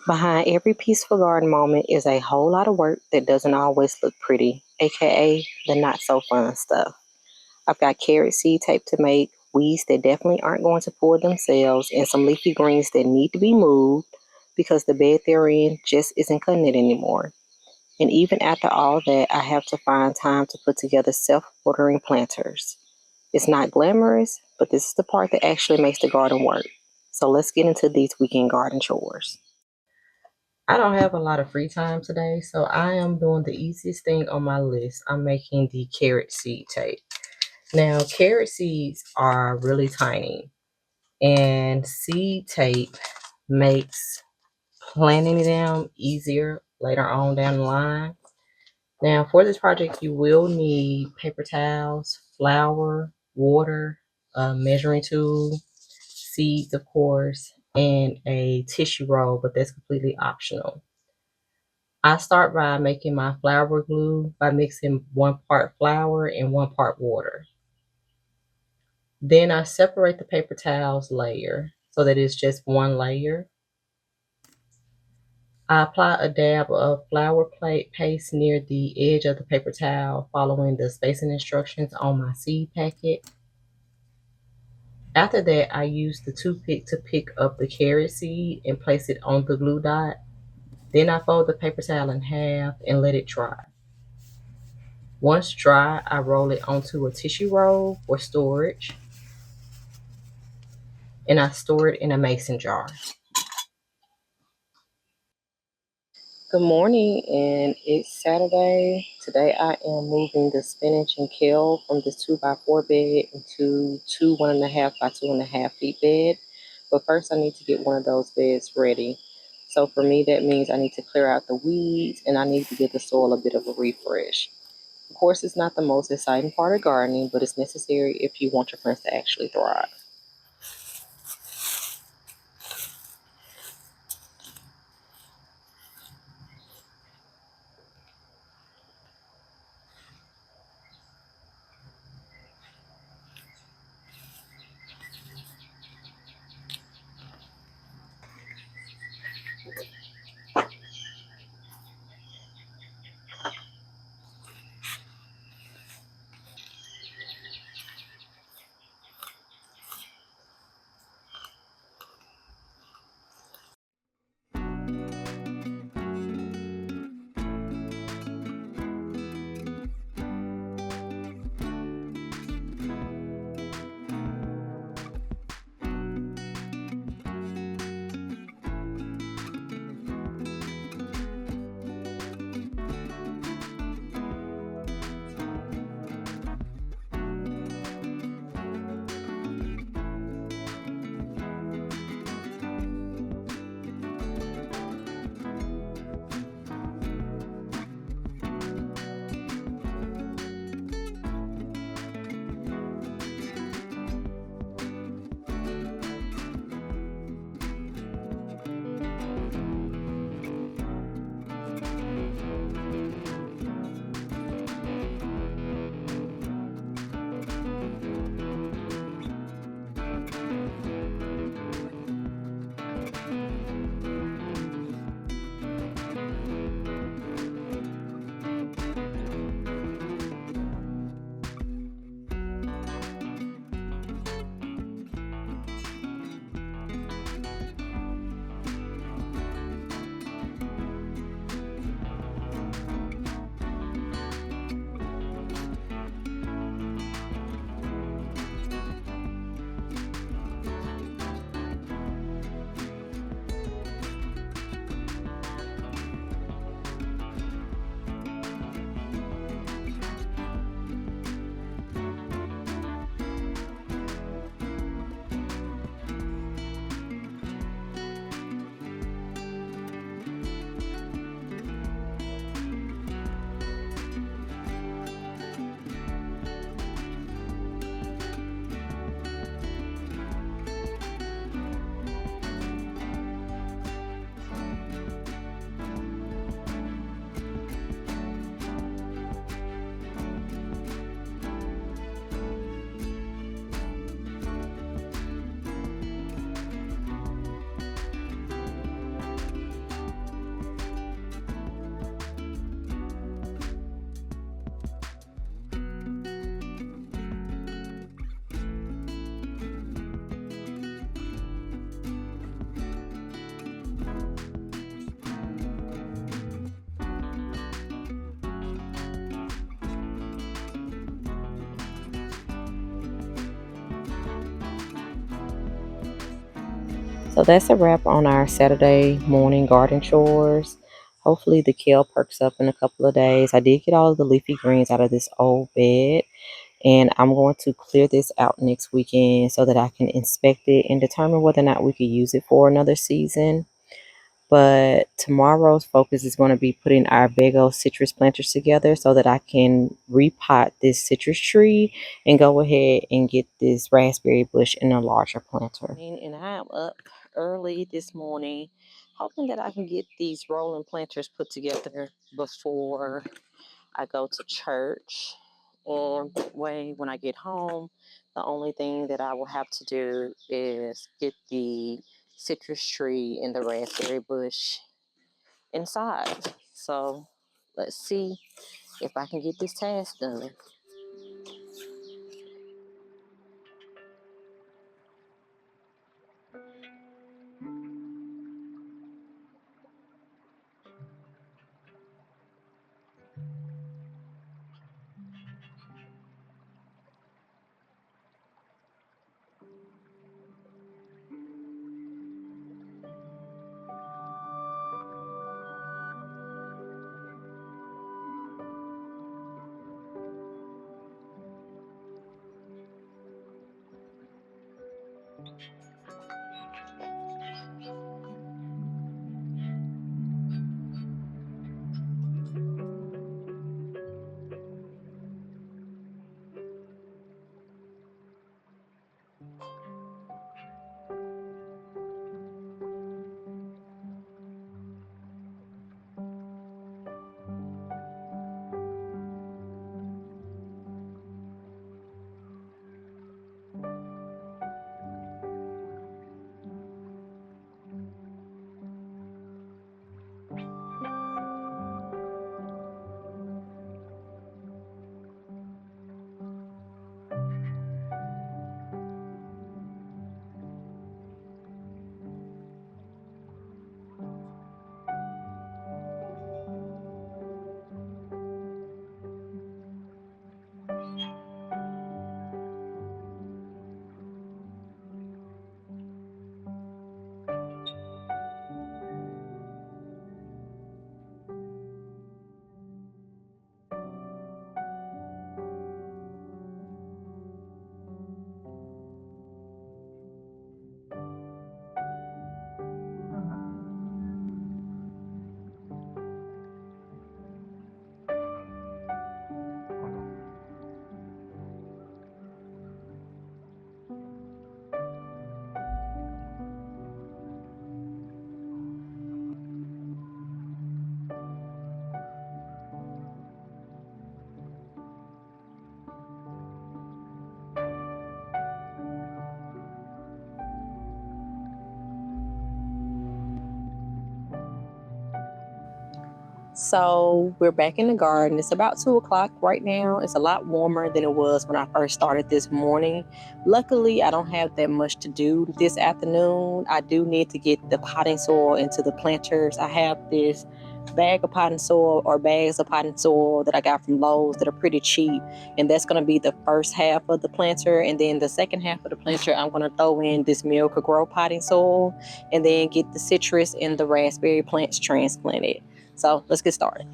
Behind every peaceful garden moment is a whole lot of work that doesn't always look pretty, aka the not so fun stuff. I've got carrot seed tape to make, weeds that definitely aren't going to pull themselves, and some leafy greens that need to be moved because the bed they're in just isn't cutting it anymore. And even after all that, I have to find time to put together self watering planters. It's not glamorous, but this is the part that actually makes the garden work. So let's get into these weekend garden chores. I don't have a lot of free time today, so I am doing the easiest thing on my list. I'm making the carrot seed tape. Now, carrot seeds are really tiny, and seed tape makes planting them easier later on down the line. Now, for this project, you will need paper towels, flour, water, a measuring tool, seeds, of course, and a tissue roll, but that's completely optional. I start by making my flour glue by mixing 1 part flour and 1 part water. Then I separate the paper towels layer so that it's just one layer. I apply a dab of flour plate paste near the edge of the paper towel, following the spacing instructions on my seed packet. After that, I use the toothpick to pick up the carrot seed and place it on the glue dot. Then I fold the paper towel in half and let it dry. Once dry, I roll it onto a tissue roll for storage, and I store it in a mason jar. Good morning, and it's Saturday. Today I am moving the spinach and kale from this 2x4 bed into two 1.5 by 2.5 feet bed. But first I need to get one of those beds ready. So for me, that means I need to clear out the weeds and I need to give the soil a bit of a refresh. Of course, it's not the most exciting part of gardening, but it's necessary if you want your plants to actually thrive. So that's a wrap on our Saturday morning garden chores. Hopefully the kale perks up in a couple of days. I did get all of the leafy greens out of this old bed, and I'm going to clear this out next weekend so that I can inspect it and determine whether or not we could use it for another season. But tomorrow's focus is going to be putting our big old citrus planters together so that I can repot this citrus tree and go ahead and get this raspberry bush in a larger planter. And I'm up early this morning hoping that I can get these rolling planters put together before I go to church. And that way, when I get home, the only thing that I will have to do is get the citrus tree and the raspberry bush inside. So let's see if I can get this task done. So we're back in the garden. It's about 2 o'clock right now. It's a lot warmer than it was when I first started this morning. Luckily, I don't have that much to do this afternoon. I do need to get the potting soil into the planters. I have this bag of potting soil or bags of potting soil that I got from Lowe's that are pretty cheap. And that's going to be the first half of the planter. And then the second half of the planter, I'm going to throw in this Miracle Grow potting soil and then get the citrus and the raspberry plants transplanted. So let's get started.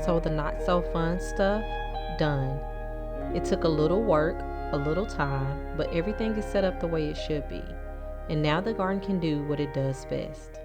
So the not so fun stuff, done. It took a little work, a little time, but everything is set up the way it should be. And now the garden can do what it does best.